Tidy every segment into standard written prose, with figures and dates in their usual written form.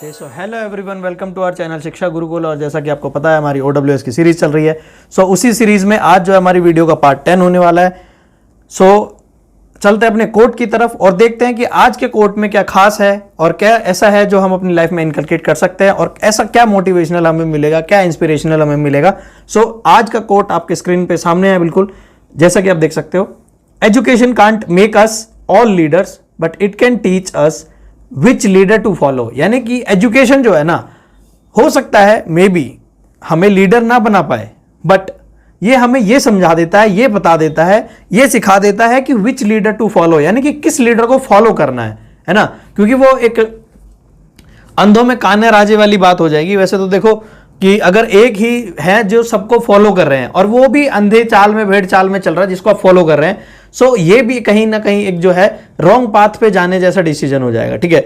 So hello everyone, welcome to our channel Shiksha Gurukul. और जैसा कि आपको पता है हमारी OWS की सीरीज चल रही है। उसी सीरीज में आज जो है हमारी वीडियो का पार्ट 10 होने वाला है। चलते हैं अपने कोट की तरफ और देखते हैं कि आज के कोट में क्या खास है और क्या ऐसा है जो हम अपनी लाइफ में इनकलकेट कर सकते हैं और ऐसा क्या मोटिवेशनल हमें मिलेगा, क्या इंस्पिरेशनल हमें मिलेगा। आज का कोट आपके स्क्रीन पे सामने है, बिल्कुल जैसा कि आप देख सकते हो। Education can't make us all leaders but it can teach us which leader to follow. यानी कि एजुकेशन जो है ना, हो सकता है मे बी हमें लीडर ना बना पाए, बट ये हमें ये समझा देता है, ये बता देता है, ये सिखा देता है कि विच लीडर टू फॉलो, यानी कि किस लीडर को फॉलो करना है ना। क्योंकि वो एक अंधों में काने राजे वाली बात हो जाएगी। वैसे तो देखो कि अगर एक ही है जो सबको फॉलो कर रहे हैं और वो भी अंधे चाल में, भेड़ चाल में चल रहा है जिसको आप फॉलो कर रहे हैं, ये भी कहीं ना कहीं एक जो है रॉन्ग पाथ पे जाने जैसा डिसीजन हो जाएगा। ठीक है।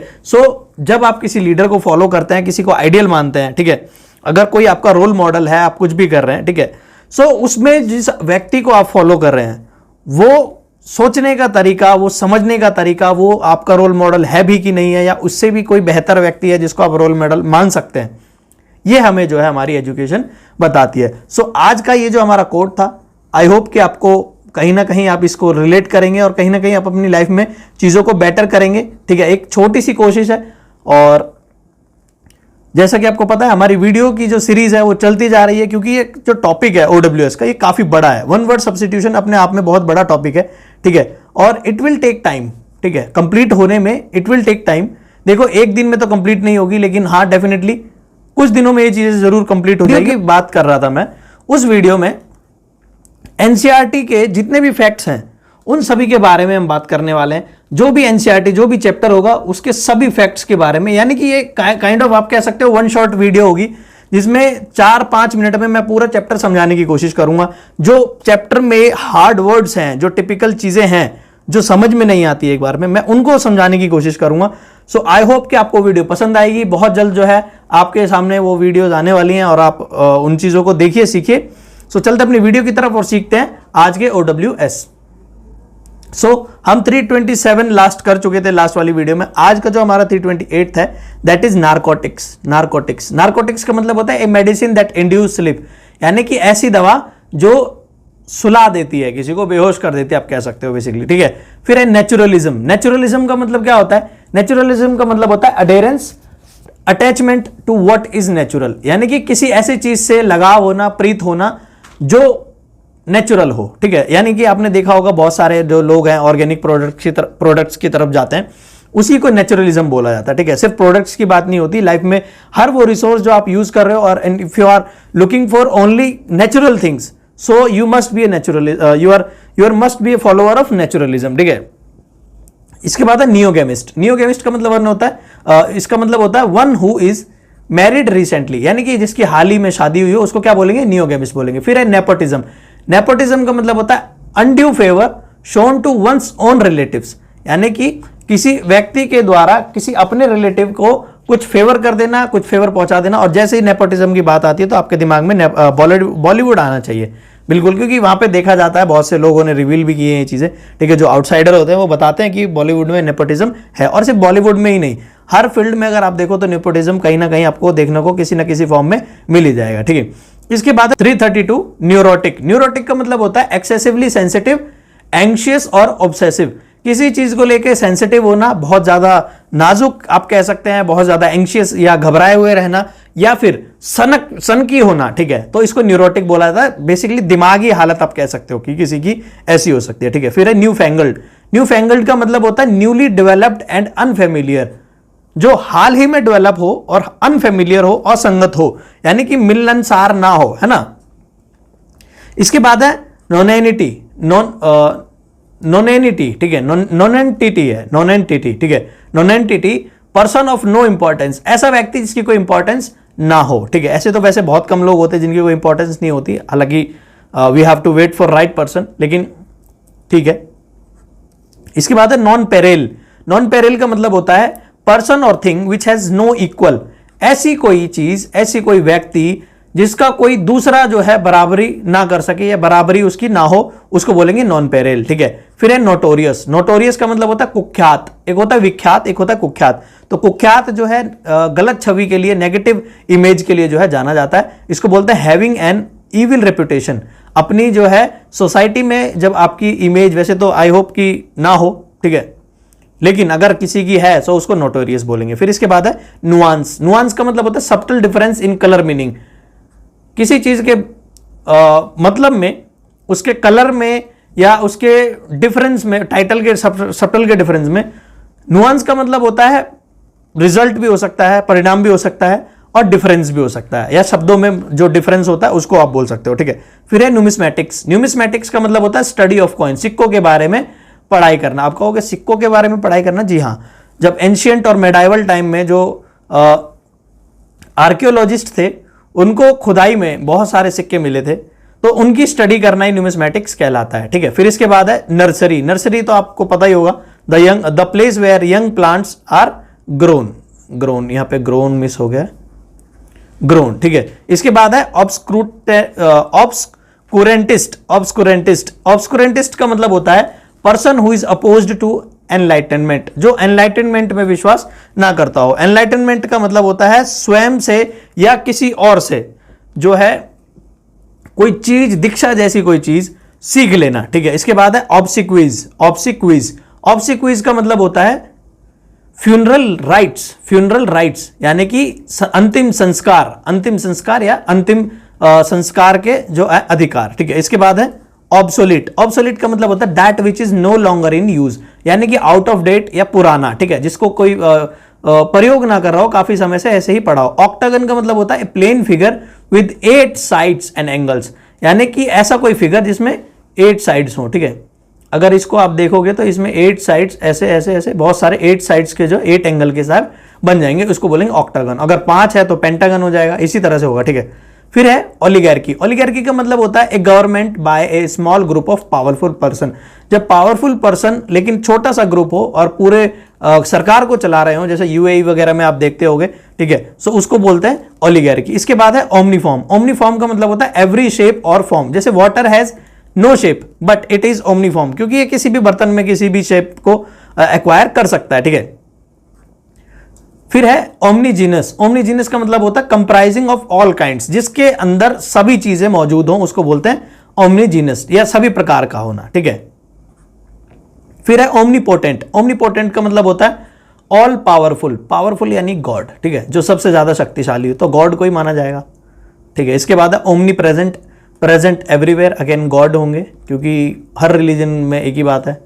जब आप किसी लीडर को फॉलो करते हैं, किसी को आइडियल मानते हैं, ठीक है, अगर कोई आपका रोल मॉडल है, आप कुछ भी कर रहे हैं, ठीक है, उसमें जिस व्यक्ति को आप फॉलो कर रहे हैं वो सोचने का तरीका, वो समझने का तरीका, वो आपका रोल मॉडल है भी कि नहीं है, या उससे भी कोई बेहतर व्यक्ति है जिसको आप रोल मॉडल मान सकते हैं, ये हमें जो है हमारी एजुकेशन बताती है। आज का ये जो हमारा कोट था, आई होप कि आपको कहीं ना कहीं आप इसको रिलेट करेंगे और कहीं ना कहीं आप अपनी लाइफ में चीजों को बेटर करेंगे। ठीक है, एक छोटी सी कोशिश है। और जैसा कि आपको पता है हमारी वीडियो की जो सीरीज है वो चलती जा रही है, क्योंकि ये जो टॉपिक है OWS का, ये काफी बड़ा है। वन वर्ड सब्स्टिट्यूशन अपने आप में बहुत बड़ा टॉपिक है। ठीक है, और इट विल टेक टाइम। ठीक है, कंप्लीट होने में इट विल टेक टाइम। देखो एक दिन में तो कंप्लीट नहीं होगी, लेकिन हाँ डेफिनेटली कुछ दिनों में ये चीजें जरूर कंप्लीट हो जाएगी। बात कर रहा था मैं उस वीडियो में NCERT के जितने भी फैक्ट्स हैं उन सभी के बारे में हम बात करने वाले हैं। जो भी NCERT जो भी चैप्टर होगा उसके सभी फैक्ट्स के बारे में, यानी कि ये काइंड ऑफ आप कह सकते हो वन शॉट वीडियो होगी, जिसमें 4-5 मिनट में मैं पूरा चैप्टर समझाने की कोशिश करूंगा। जो चैप्टर में हार्ड वर्ड्स हैं, जो टिपिकल चीजें हैं जो समझ में नहीं आती एक बार में, मैं उनको समझाने की कोशिश करूंगा। आई होप कि आपको वीडियो पसंद आएगी। बहुत जल्द जो है आपके सामने वो वीडियोज आने वाली हैं और आप उन चीजों को देखिए, सीखिए। चलते अपनी वीडियो की तरफ और सीखते हैं आज के OWS। हम 327 लास्ट कर चुके थे लास्ट वाली वीडियो में। आज का जो हमारा 328 है, दैट इज नारकोटिक्स। नारकोटिक्स का मतलब होता है a medicine that induce sleep, यानी कि ऐसी दवा जो सुला देती है, किसी को बेहोश कर देती है, आप कह सकते हो बेसिकली। ठीक है, फिर है नेचुरलिज्म। नेचुरलिज्म का मतलब क्या होता है? नेचुरलिज्म का मतलब होता है adherence, attachment to what is natural, यानी कि किसी ऐसी चीज से लगाव होना, प्रीत होना जो नेचुरल हो। ठीक है, यानी कि आपने देखा होगा बहुत सारे जो लोग हैं ऑर्गेनिक प्रोडक्ट्स की तरफ जाते हैं, उसी को नेचुरलिज्म बोला जाता है। ठीक है, सिर्फ प्रोडक्ट्स की बात नहीं होती, लाइफ में हर वो रिसोर्स जो आप यूज कर रहे हो, और if you are looking for only natural things, so you must be a natural must be a follower of naturalism. ठीक है, इसके बाद है नियोगेमिस्ट। नियोगेमिस्ट का मतलब होता है इसका मतलब होता है one who is married recently, यानी कि जिसकी हाल ही में शादी हुई हो, उसको क्या बोलेंगे? नियोगेमिस्ट बोलेंगे। फिर है नेपोटिज्म। नेपोटिज्म का मतलब होता है undue favour shown to one's own relatives, यानी कि किसी व्यक्ति के द्वारा किसी अपने रिलेटिव को कुछ फेवर कर देना, कुछ फेवर पहुंचा देना। और जैसे ही नेपोटिज्म की बात आती है तो आपके दिमाग में बॉलीवुड आना चाहिए, बिल्कुल, क्योंकि वहां पे देखा जाता है, बहुत से लोगों ने रिवील भी किए हैं ये चीजें। ठीक है, जो आउटसाइडर होते हैं वो बताते हैं कि बॉलीवुड में नेपोटिज्म है। और सिर्फ बॉलीवुड में ही नहीं, हर फील्ड में अगर आप देखो तो नेपोटिज्म कहीं ना कहीं आपको देखने को किसी ना किसी फॉर्म में मिल ही जाएगा। ठीक है, इसके बाद 332 न्यूरोटिक। न्यूरोटिक का मतलब होता है एक्सेसिवली सेंसिटिव, एंग्शियस और ऑब्सेसिव। किसी चीज को लेके सेंसिटिव होना, बहुत ज्यादा नाजुक आप कह सकते हैं, बहुत ज्यादा एंग्शियस या घबराए हुए रहना, या फिर सनकी होना। ठीक है, तो इसको न्यूरोटिक बोला जाता है। बेसिकली दिमागी हालत आप कह सकते हो कि किसी की ऐसी हो सकती है। ठीक है, फिर है न्यू फैंगल्ड। न्यू फैंगल्ड का मतलब होता है न्यूली डेवलप्ड एंड अनफेमिलियर, जो हाल ही में डेवलप हो और अनफेमिलियर हो, असंगत हो, यानी कि मिलनसार ना हो, है ना। इसके बाद है नॉनेनिटी। नॉनेनिटी, ठीक है, नॉनेंटिटी है, नॉनेंटिटी। ठीक है, नॉनेंटिटी, पर्सन ऑफ नो इंपॉर्टेंस, ऐसा व्यक्ति जिसकी कोई इंपॉर्टेंस ना हो। ठीक है, ऐसे तो वैसे बहुत कम लोग होते हैं जिनकी कोई इंपॉर्टेंस नहीं होती, हालांकि we have to wait for right person, लेकिन ठीक है। इसके बाद है नॉन पेरेल। नॉन पेरेल का मतलब होता है पर्सन और thing which has no equal, ऐसी कोई चीज, ऐसी कोई व्यक्ति जिसका कोई दूसरा जो है बराबरी ना कर सके या बराबरी उसकी ना हो, उसको बोलेंगे नॉन पेरेल। ठीक है, फिर है नोटोरियस। नोटोरियस का मतलब होता है कुख्यात। एक होता है विख्यात, एक होता है कुख्यात। तो कुख्यात जो है गलत छवि के लिए, नेगेटिव इमेज के लिए जो है जाना जाता है। इसको बोलते हैं हैविंग एन इविल रेपुटेशन। अपनी जो है सोसाइटी में जब आपकी इमेज, वैसे तो आई होप कि ना हो, ठीक है, लेकिन अगर किसी की है तो उसको नोटोरियस बोलेंगे। फिर इसके बाद है नुआंस। नुआंस का मतलब होता है subtle difference in colour meaning. किसी चीज के मतलब में, उसके कलर में या उसके डिफरेंस में, टाइटल के सब्टल के डिफरेंस में। नुआंस का मतलब होता है रिजल्ट भी हो सकता है, परिणाम भी हो सकता है, और डिफरेंस भी हो सकता है, या शब्दों में जो डिफरेंस होता है उसको आप बोल सकते हो। ठीक है, फिर है न्यूमिस्मैटिक्स। न्यूमिस्मैटिक्स का मतलब होता है स्टडी ऑफ कॉइन, सिक्कों के बारे में पढ़ाई करना। आप कहोगे सिक्कों के बारे में पढ़ाई करना? जी हाँ, जब एंशियंट और मेडाइवल टाइम में जो आर्कियोलॉजिस्ट थे, उनको खुदाई में बहुत सारे सिक्के मिले थे, तो उनकी स्टडी करना ही न्यूमिस्मैटिक्स कहलाता है। ठीक है, फिर इसके बाद है नर्सरी। नर्सरी तो आपको पता ही होगा, the place where young plants are grown. Grown, यहां पे ग्रोन मिस हो गया, ग्रोन। ठीक है, इसके बाद है ऑब्सकुरेंटिस्ट। ऑब्सकुरेंटिस्ट, ऑब्सकुरेंटिस्ट का मतलब होता है person who is opposed to enlightenment, जो एनलाइटनमेंट में विश्वास ना करता हो। एनलाइटनमेंट का मतलब होता है स्वयं से या किसी और से जो है कोई चीज, दीक्षा जैसी कोई चीज सीख लेना। ठीक है, इसके बाद है ऑब्सिक्विज। ऑब्सिक्विज, ऑब्सिक्विज का मतलब होता है फ्यूनरल राइट्स। फ्यूनरल राइट्स यानी कि अंतिम संस्कार, अंतिम संस्कार या अंतिम संस्कार के जो अधिकार। ठीक है, इसके बाद है ऑब्सोलिट। ऑब्सोलिट का मतलब होता है that which is no longer in use, यानी कि आउट ऑफ डेट या पुराना। ठीक है, जिसको कोई प्रयोग ना कर रहा हो, काफी समय से ऐसे ही पड़ा हो। ऑक्टागन का मतलब होता है plane figure with 8 sides and angles, यानी कि ऐसा कोई फिगर जिसमें 8 साइड्स हो। ठीक है, अगर इसको आप देखोगे तो इसमें 8 साइड्स ऐसे ऐसे ऐसे बहुत सारे 8 साइड्स के जो 8 एंगल के साथ बन जाएंगे, उसको बोलेंगे ऑक्टागन। अगर 5 है तो पेंटागन हो जाएगा, इसी तरह से होगा। ठीक है, फिर है ओलिगार्की। ओलिगार्की का मतलब होता है a government by a small group of powerful person. जब पावरफुल पर्सन लेकिन छोटा सा ग्रुप हो और पूरे सरकार को चला रहे हो, जैसे यूएई वगैरह में आप देखते होगे। ठीक है, सो उसको बोलते हैं ओलिगार्की। इसके बाद है ओमनीफॉर्म। ओमनीफॉर्म का मतलब होता है एवरी शेप और फॉर्म। जैसे water has no shape but it is omniform, क्योंकि ये किसी भी बर्तन में किसी भी शेप को एक्वायर कर सकता है। ठीक है, फिर है ओमनीजीनस। ओमनीजीनस का मतलब होता है कंप्राइजिंग ऑफ ऑल काइंड्स, जिसके अंदर सभी चीजें मौजूद हो, उसको बोलते हैं ओमनीजीनस, या सभी प्रकार का होना। ठीक है, फिर है ओमनीपोटेंट। ओमनीपोटेंट का मतलब होता है ऑल पावरफुल। पावरफुल यानी गॉड। ठीक है, जो सबसे ज्यादा शक्तिशाली हो, तो गॉड को ही माना जाएगा। ठीक है, इसके बाद है omni present. Present everywhere, again God होंगे, क्योंकि हर रिलीजन में एक ही बात है।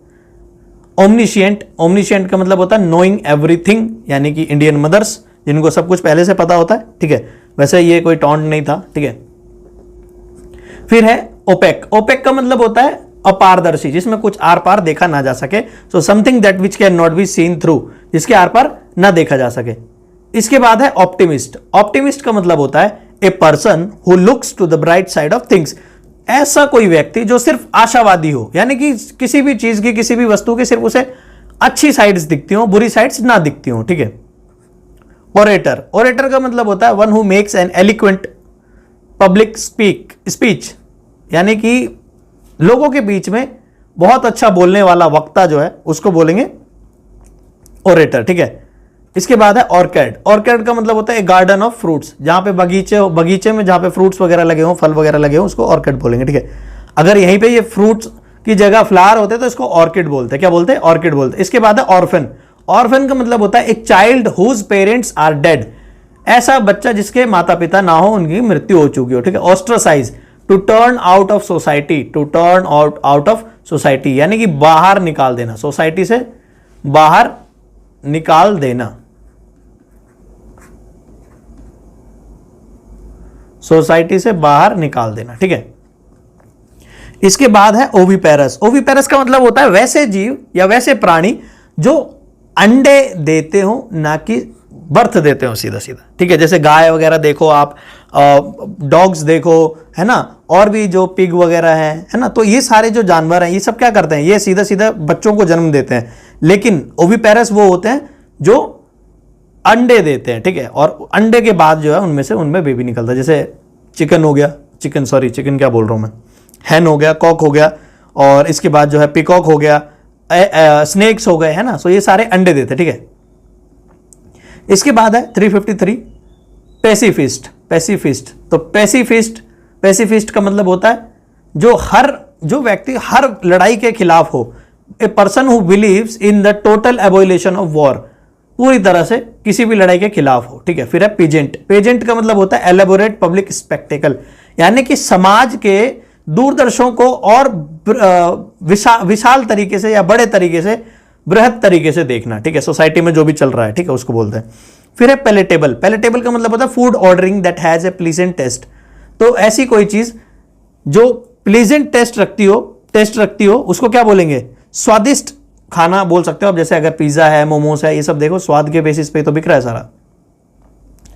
ओमनिशिएंट। ओमनिशिएंट का मतलब होता है नोइंग एवरीथिंग, यानी कि इंडियन मदर्स, जिनको सब कुछ पहले से पता होता है। ठीक है, वैसे ये कोई टॉन्ट नहीं था। ठीक है, फिर है ओपेक। ओपेक का मतलब होता है अपारदर्शी, जिसमें कुछ आर पार देखा ना जा सके। So something that which can not be seen through, जिसके आर पार ना देखा जा सके। इसके बाद है ऑप्टिमिस्ट। ऑप्टिमिस्ट का मतलब होता है a person who looks to the bright side of things. ऐसा कोई व्यक्ति जो सिर्फ आशावादी हो, यानी कि किसी भी चीज की, किसी भी वस्तु की सिर्फ उसे अच्छी साइड्स दिखती हो, बुरी साइड्स ना दिखती हो। ठीक है, ओरेटर। ओरेटर का मतलब होता है one who makes an eloquent public speech, यानी कि लोगों के बीच में बहुत अच्छा बोलने वाला वक्ता जो है, उसको बोलेंगे ओरेटर। ठीक है, इसके बाद है ऑर्किड। ऑर्किड का मतलब होता है गार्डन ऑफ फ्रूट्स, जहां पे बगीचे में जहां पे फ्रूट्स वगैरह लगे हो, फल वगैरह लगे हो, उसको ऑर्किड बोलेंगे। ठीक है, अगर यहीं पे ये फ्रूट्स की जगह फ्लावर होते तो इसको ऑर्किड बोलते हैं। क्या बोलते हैं? ऑर्किड बोलते हैं। इसके बाद है ऑर्फन। ऑर्फन का मतलब होता है a child whose parents are dead, ऐसा बच्चा जिसके माता पिता ना हो, उनकी मृत्यु हो चुकी हो। ठीक है, ostracize, to turn out of society. To turn out of society यानी कि बाहर निकाल देना, सोसाइटी से बाहर निकाल देना, सोसाइटी से बाहर निकाल देना। ठीक है, इसके बाद है ओविपेरस। ओविपेरस का मतलब होता है वैसे जीव या वैसे प्राणी जो अंडे देते हो, ना कि बर्थ देते हो सीधा सीधा। ठीक है, जैसे गाय वगैरह देखो आप, डॉग्स देखो, है ना, और भी जो पिग वगैरह है ना, तो ये सारे जो जानवर हैं, ये सब क्या करते हैं? ये सीधा सीधा बच्चों को जन्म देते हैं। लेकिन ओविपेरस वो होते हैं जो अंडे देते हैं। ठीक है, और अंडे के बाद जो है उनमें बेबी निकलता है। जैसे चिकन हो गया, चिकन क्या बोल रहा हूँ मैं, हैन हो गया, कॉक हो गया, और इसके बाद जो है पिकॉक हो गया, स्नेक्स हो गए, है ना। सो ये सारे अंडे देते, ठीक है। इसके बाद है 353 पैसिफिस्ट। तो पैसिफिस्ट का मतलब होता है जो व्यक्ति हर लड़ाई के खिलाफ हो, ए person who believes in the total abolition of war, पूरी तरह से किसी भी लड़ाई के खिलाफ हो, ठीक है। फिर है पेजेंट का मतलब होता है एलेबोरेट पब्लिक स्पेक्टेकल, यानी कि समाज के दूरदर्शन को और विशाल तरीके से या बड़े तरीके से, बृहद तरीके से देखना, ठीक है, सोसाइटी में जो भी चल रहा है, ठीक है, उसको बोलते हैं। फिर है पैलेटेबल का मतलब होता है food ordering that has a pleasant taste, तो ऐसी कोई चीज जो प्लीजेंट टेस्ट रखती हो उसको क्या बोलेंगे, स्वादिष्ट खाना बोल सकते हो आप। जैसे अगर पिज्जा है, मोमोस है, ये सब देखो स्वाद के बेसिस पे तो बिक रहा है सारा,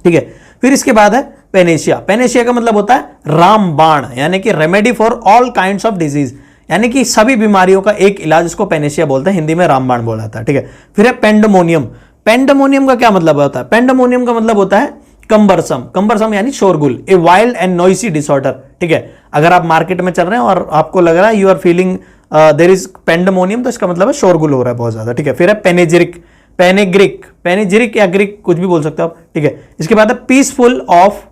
ठीक है। फिर इसके बाद है पेनेशिया का मतलब होता है रामबाण, यानी कि remedy for all kinds of disease, यानी कि सभी बीमारियों का एक इलाज, इसको पेनेशिया बोलते हैं, हिंदी में रामबाण बोला जाता है, ठीक है। फिर है पेंडेमोनियम का क्या मतलब होता है, पेंडेमोनियम का मतलब होता है कंबरसम यानी शोरगुल, a wild and noisy disorder, ठीक है। अगर आप मार्केट में चल रहे हैं और आपको लग रहा है you are feeling there is pandemonium, तो इसका मतलब है शोरगुल हो रहा है बहुत ज्यादा, ठीक है। फिर है पेनेजिरिक या ग्रीक, कुछ भी बोल सकते हो आप, ठीक है। इसके बाद है piece of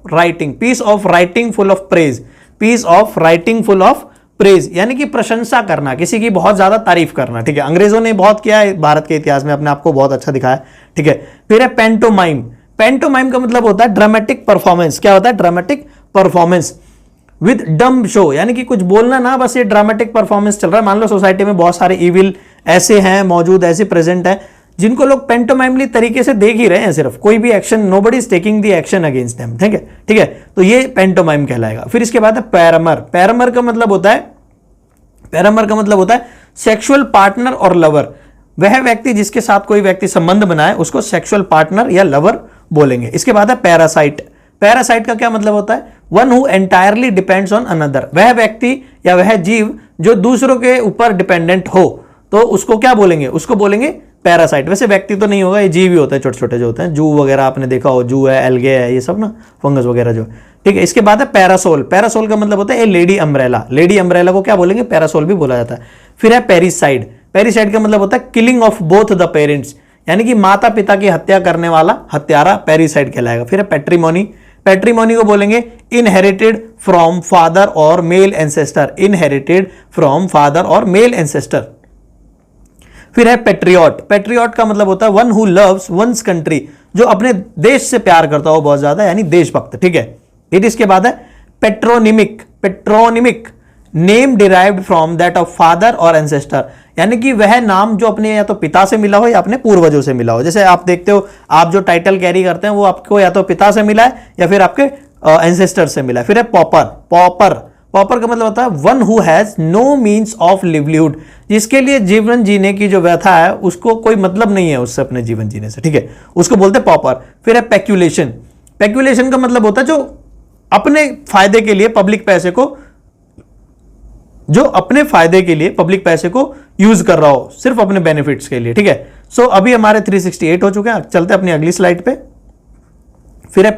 writing full of praise, यानी कि प्रशंसा करना, किसी की बहुत ज्यादा तारीफ करना, ठीक है। अंग्रेजों ने बहुत किया है भारत के इतिहास में, अपने आप को बहुत अच्छा दिखाया, ठीक है। फिर है पेंटोमाइम का मतलब होता है ड्रामेटिक परफॉर्मेंस। क्या होता है, dramatic performance with dumb show, यानी कि कुछ बोलना ना, बस ये ड्रामेटिक परफॉर्मेंस चल रहा है। मान लो सोसाइटी में बहुत सारे इविल ऐसे हैं मौजूद, ऐसे प्रेजेंट है जिनको लोग पेंटोमाइमली तरीके से देख ही रहे हैं, सिर्फ कोई भी action, nobody is taking the action against them, ठीक है। तो ये पेंटोमाइम कहलाएगा। फिर इसके बाद है पैरामर का मतलब होता है सेक्सुअल पार्टनर और लवर, वह व्यक्ति जिसके साथ कोई व्यक्ति संबंध बनाए उसको सेक्सुअल पार्टनर या लवर बोलेंगे। इसके बाद है पैरासाइट का क्या मतलब होता है, one who entirely depends on another, वह व्यक्ति या वह जीव जो दूसरों के ऊपर डिपेंडेंट हो, तो उसको क्या बोलेंगे, उसको बोलेंगे पैरासाइट। वैसे व्यक्ति तो नहीं होगा, ये जीव ही होते हैं, छोटे छोटे जो होते हैं, जू वगैरह आपने देखा हो, जू है, एल्गे है, ये सब ना, फंगस वगैरह जो, ठीक है। इसके बाद है पैरासोल का मतलब होता है ए लेडी अम्ब्रेला को क्या बोलेंगे, पैरासोल भी बोला जाता है। फिर है पेरिसाइड का मतलब होता है killing of both the parents, यानी कि माता पिता की हत्या करने वाला हत्यारा पेरिसाइड कहलाएगा। फिर है पैट्रीमोनी को बोलेंगे इनहेरिटेड फ्रॉम फादर और मेल एंसेस्टर। फिर है पेट्रियट का मतलब होता है one who loves one's country, जो अपने देश से प्यार करता हो बहुत ज्यादा, यानी देशभक्त, ठीक है। फिर इसके बाद है patronymic name derived from that of father और एंसेस्टर, यानी कि वह नाम जो अपने या तो पिता से मिला हो या अपने पूर्वजों से मिला हो। जैसे आप देखते हो, आप जो टाइटल कैरी करते हैं वो आपको या तो पिता से मिला है या फिर आपके एंसेस्टर से मिला है। फिर है पॉपर का मतलब होता है one who has no means of livelihood, जिसके लिए जीवन जीने की जो व्यथा है उसको कोई मतलब नहीं है उससे अपने जीवन जीने से, ठीक है, उसको बोलते हैं पॉपर। फिर है पैक्यूलेशन का मतलब होता है जो अपने फायदे के लिए पब्लिक पैसे को यूज कर रहा हो सिर्फ अपने बेनिफिट्स के लिए, ठीक है। सो अभी हमारे 368 हो चुके हैं, चलते हैं अपनी अगली स्लाइड पे। फिर है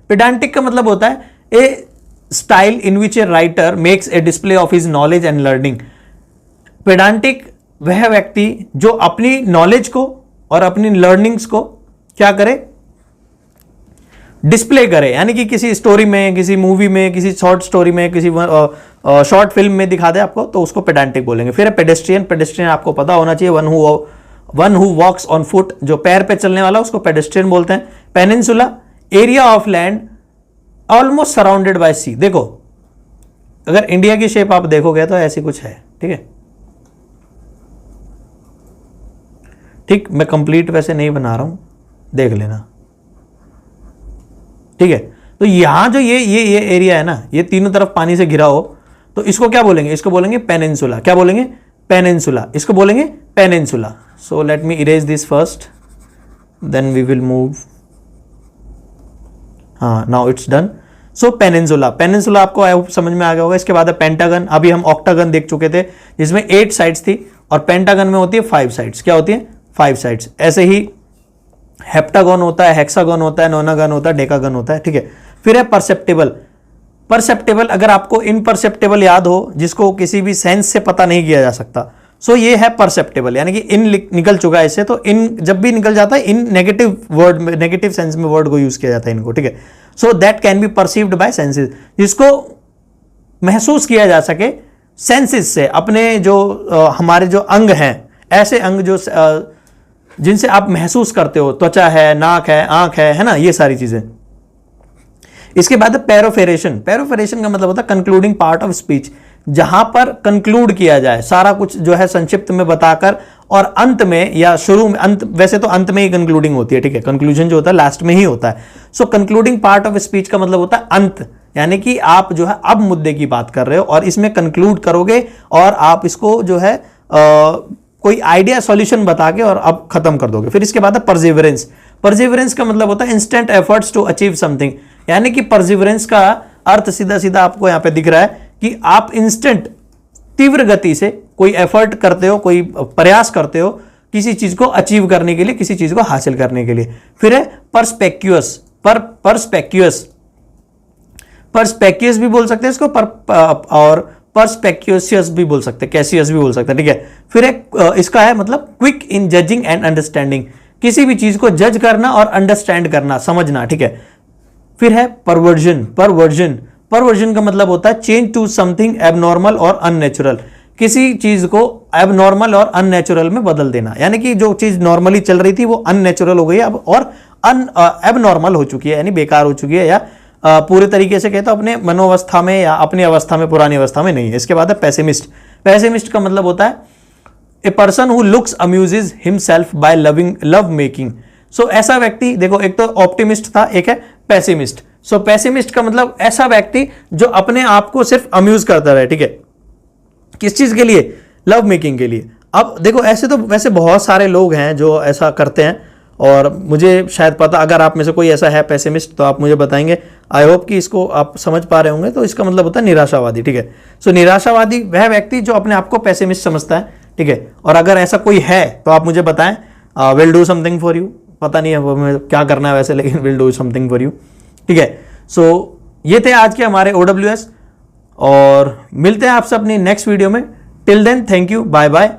पेडांटिक का मतलब होता है a style in which a writer makes a display of his knowledge and learning. Pedantic वह व्यक्ति जो अपनी नॉलेज को और अपनी लर्निंग्स को क्या करे, डिस्प्ले करे, यानी कि किसी स्टोरी में, किसी मूवी में, किसी शॉर्ट स्टोरी में, किसी शॉर्ट फिल्म में दिखा दे आपको, तो उसको पेडांटिक बोलेंगे। फिर है पेडेस्ट्रियन आपको पता होना चाहिए, one who walks on foot, जो पैर पे चलने वाला उसको पेडेस्ट्रियन बोलते हैं। Peninsula area of land almost surrounded by sea, देखो अगर इंडिया की शेप आप देखोगे तो ऐसी कुछ है, ठीक है, ठीक, मैं कंप्लीट वैसे नहीं बना रहा हूं, देख लेना, ठीक है। तो यहां जो ये एरिया है ना, ये तीनों तरफ पानी से घिरा हो, तो इसको क्या बोलेंगे, इसको बोलेंगे पेनिनसुला। क्या बोलेंगे, पेनिनसुला, इसको बोलेंगे peninsula. So let me erase this first, then we will move, हाँ, now it's done. So peninsula आपको आई होप समझ में आ गया होगा। इसके बाद है पेंटागन, अभी हम ऑक्टागन देख चुके थे जिसमें 8 साइड्स थी, और पेंटागन में होती है 5 साइड्स। क्या होती है, 5 साइड्स। ऐसे ही हेप्टागन होता है, हेक्सागन होता है, नोनागन होता है, डेकागन होता है, ठीक है। फिर है परसेप्टेबल, अगर आपको इनपरसेप्टेबल याद हो, जिसको किसी भी सेंस से पता नहीं किया जा सकता, सो ये है परसेप्टेबल, यानी कि इन निकल चुका है इससे, तो इन जब भी निकल जाता है इन नेगेटिव वर्ड में, नेगेटिव सेंस में वर्ड को यूज किया जाता है इनको, ठीक है। So that can be perceived bye senses, जिसको महसूस किया जा सके सेंसेस से, अपने जो हमारे जो अंग हैं, ऐसे अंग जो जिनसे आप महसूस करते हो, त्वचा है, नाक है, आंख है ना, ये सारी चीजें। इसके बाद पैरोफेरेशन। पैरोफेरेशन का मतलब होता है कंक्लूडिंग पार्ट ऑफ स्पीच, जहां पर कंक्लूड किया जाए, सारा कुछ जो है संक्षिप्त में बताकर, और अंत में या शुरू में, अंत वैसे तो अंत में ही कंक्लूडिंग होती है, ठीक है, कंक्लूजन जो होता है लास्ट में ही होता है। सो कंक्लूडिंग पार्ट ऑफ स्पीच का मतलब होता है अंत, यानी कि आप जो है अब मुद्दे की बात कर रहे हो और इसमें कंक्लूड करोगे और आप इसको जो है कोई आइडिया सॉल्यूशन बता के और अब खत्म कर दोगे। फिर इसके बाद है परसिवरेंस। परसिवरेंस का मतलब होता है instant efforts to achieve something, यानी कि परसिवरेंस का अर्थ सीधा सीधा आपको यहां पे दिख रहा है कि आप इंस्टेंट, तीव्र गति से कोई एफर्ट करते हो, कोई प्रयास करते हो किसी चीज को अचीव करने के लिए, किसी चीज को हासिल करने के लिए। फिर है परस्पेक्युअस। परस्पेक्युअस भी बोल सकते हैं इसको, और परस्पेक्युअस भी बोल सकते हैं, कैसियस भी बोल सकते हैं, ठीक है। फिर एक इसका है मतलब quick in judging and understanding, किसी भी चीज को जज करना और अंडरस्टैंड करना, समझना, ठीक है। फिर है परवर्जन। परवर्जन का मतलब होता है चेंज टू समथिंग एबनॉर्मल और अननेचुरल, किसी चीज को एबनॉर्मल और अननेचुरल में बदल देना, यानी कि जो चीज नॉर्मली चल रही थी वो अननेचुरल हो गई है अब, और एबनॉर्मल हो चुकी है, यानी बेकार हो चुकी है, या पूरे तरीके से कहते अपने मनोवस्था में या अपनी अवस्था में, पुरानी अवस्था में नहीं है। इसके बाद है पेसिमिस्ट। पेसिमिस्ट का मतलब होता है a person who looks amuses himself by love making. सो ऐसा व्यक्ति, देखो एक तो ऑप्टिमिस्ट था, एक है पेसिमिस्ट। सो पेसिमिस्ट का मतलब ऐसा व्यक्ति जो अपने आप को सिर्फ अम्यूज करता रहे, ठीक है, किस चीज के लिए, लव मेकिंग के लिए। अब देखो ऐसे तो वैसे बहुत सारे लोग हैं जो ऐसा करते हैं, और मुझे शायद पता, अगर आप में से कोई ऐसा है पेसिमिस्ट तो आप मुझे बताएंगे। आई होप कि इसको आप समझ पा रहे होंगे। तो इसका मतलब होता है निराशावादी, ठीक है। सो निराशावादी वह व्यक्ति जो अपने आप को पेसिमिस्ट समझता है, ठीक है। और अगर ऐसा कोई है तो आप मुझे बताएं, will do something for you. पता नहीं है वो मैं क्या करना है वैसे, लेकिन will do something for you, ठीक है। सो ये थे आज के हमारे OWS, और मिलते हैं आपसे अपनी नेक्स्ट वीडियो में। Till then, thank you, bye bye.